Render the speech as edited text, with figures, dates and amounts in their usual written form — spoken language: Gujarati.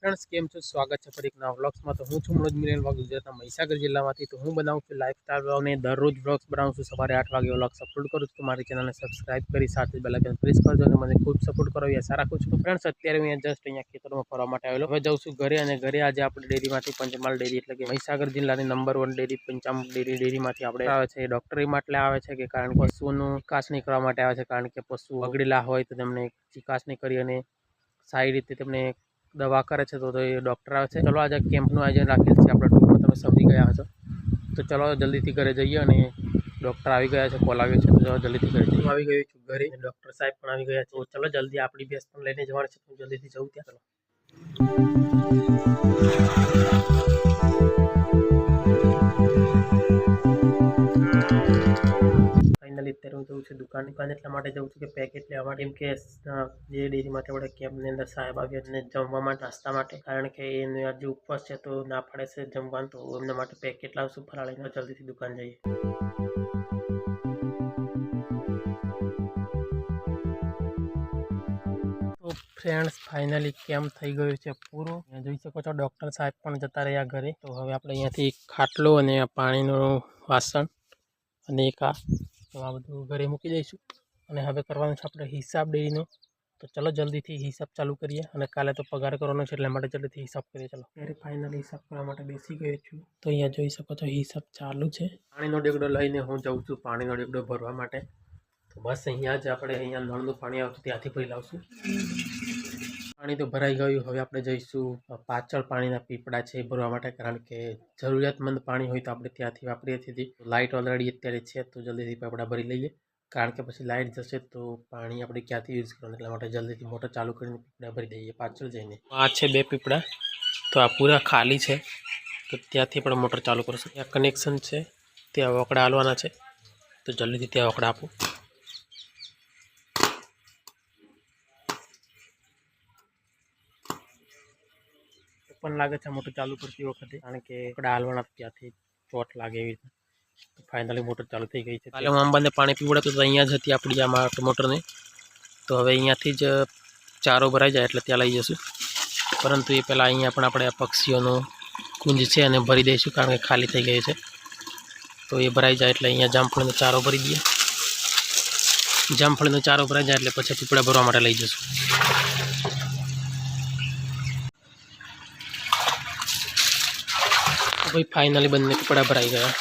फ्रेंड्स केम छो स्वागत है फरी एक नवा व्लॉग्स में। तो हूँ छूँ मनोज मिलेल व्लॉग गुजरात महीसागर जिला में। तो हूँ बनाऊँ छूँ लाइफस्टाइल व्लॉग ने दररोज व्लॉग्स बनाऊँ छूँ। सवारे 8 वागे व्लॉग्स अपलोड करूँ तो मारी चैनल ने सब्सक्राइब करी साथ बेल आइकन प्रेस कर दो। मैंने खूब सपोर्ट करो ये सारा कुछ। तो फ्रेंड्स अत्यारे मैं जस्ट अहींया खेतर में फरवा माटे आवेलो। हवे जाऊँ छूँ घरे अने घरे आज आपणे डेरीमांथी पंचमहाल डेरी એટલે કે મહીસાગર જિલ્લાની નંબર 1 ડેરી પંચામૃત ડેરીમાંથી આપણે આવે છે ડોક્ટરી માટે આવે છે કે કારણ કે પશુઓનું ચકાસણી કરવા માટે આવે છે કારણ કે પશુ બગડેલા હોય તો તેમને ચકાસણી કરી અને સારી રીતે તેમને दवा करे तो ये डॉक्टर आवे छे। चलो आज केम्पનું आयोजन राखेल छे आपणे टूंकमां तमे समजी गया हशो। तो चलो जल्दीथी घरे जईए अने डॉक्टर आवी गया छे, कॉल आव्यो छे तो जल्दीथी घरे जईए। आवी गयो छुं घरे, डॉक्टर साहेब पण आवी गया छे। तो चलो जल्दी आपणी भैंस पण लईने जवानी छे तो जल्दीथी जऊं त्यां। चलो फाइनली अत्यारे हूँ जाऊँ छुं दुकान એટલા માટે जाऊँ छुं કે પેકેટ લેવા માટે। કેમ કે જે ડેરીમાંથી આપણે કેમ્પની અંદર સાહેબ આવ્યા અને જમવા માટે નાસ્તા માટે કારણ કે એને આજે ઉપવાસ છે તો ના પાડે છે જમવાનું, તો એમના માટે પેકેટ લાવશું ફરાળીને। જલ્દીથી દુકાન જઈએ। तो फ्रेंड्स फाइनली केम्प थई गयो छे पूरो। अहींया જોઈ શકો છો ડોક્ટર સાહેબ પણ જતા રહ્યા ઘરે। તો હવે આપણે અહીંયાથી ખાટલો અને પાણીનો વાસણ અને એક આ બધું ઘરે મૂકી દઈશું અને હવે કરવાનો છે આપણે હિસાબ ડેરીનો। तो चलो जल्दीथी हिसाब चालू करिए અને કાલે તો પગાર કરવાનો છે એટલે માટે જલ્દીથી હિસાબ કરીએ। चलो ત્યારે ફાઇનલી હિસાબ કરવા માટે બેસી ગયો છું। તો અહીંયા જોઈ શકો છો હિસાબ ચાલુ છે। પાણીનો ડેગડો લઈને હું જાઉં છું પાણીનો ડેગડો ભરવા માટે। તો બસ અહીંયા જ આપણે અહીંયા નળનું પાણી આવતું ત્યાંથી ભરી લાવશું। પાણી તો ભરાઈ ગયું, હવે આપણે જઈશું પાછળ પાણીના પીપળા છે ભરવા માટે કારણ કે જરૂરિયાતમંદ પાણી હોય તો આપણે ત્યાંથી વાપરીએ છીએ। લાઇટ ઓલરેડી અત્યારે છે તો જલ્દીથી પીપળા ભરી લઈએ કારણ કે પછી લાઇટ જશે તો પાણી આપણે ક્યાંથી યુઝ કરવાનું, એટલા માટે જલ્દીથી મોટર ચાલુ કરીને પીપળા ભરી દઈએ પાછળ જઈને। આ છે બે પીપળા, તો આ પૂરા ખાલી છે તો ત્યાંથી આપણે મોટર ચાલુ કરશું। ત્યાં કનેક્શન છે, ત્યાં વકડા હાલવાના છે તો જલ્દીથી ત્યાં વકડા આપું। પણ લાગે છે મોટર ચાલુ કરતી વખતે કારણ કે વકડા હાલવાના ત્યાંથી ચોટ લાગે એવી રીતે। तो फाइनली मोटर चालू थी गई है। काले अंबा ने पानी पीवड़ाતું तो अहींया ज हती आपणी आ मोटर ने, तो हवे अहींयाथी ज चारो भराई जाए એટલે ત્યાં લઈ જશું। પરંતુ એ પહેલાં અહીંયા પણ આપણે આ પક્ષીઓનો કુંજ છે અને ભરી દઈશું કારણ કે ખાલી થઈ ગયું છે। તો એ ભરાઈ જાય એટલે અહીંયા જામફળીનો ચારો ભરી દઈએ। જામફળીનો ચારો ભરાઈ જાય એટલે પછી પીપળા ભરવા માટે લઈ જશું। ભાઈ फाइनली બંને પીપળા ભરાઈ ગયા।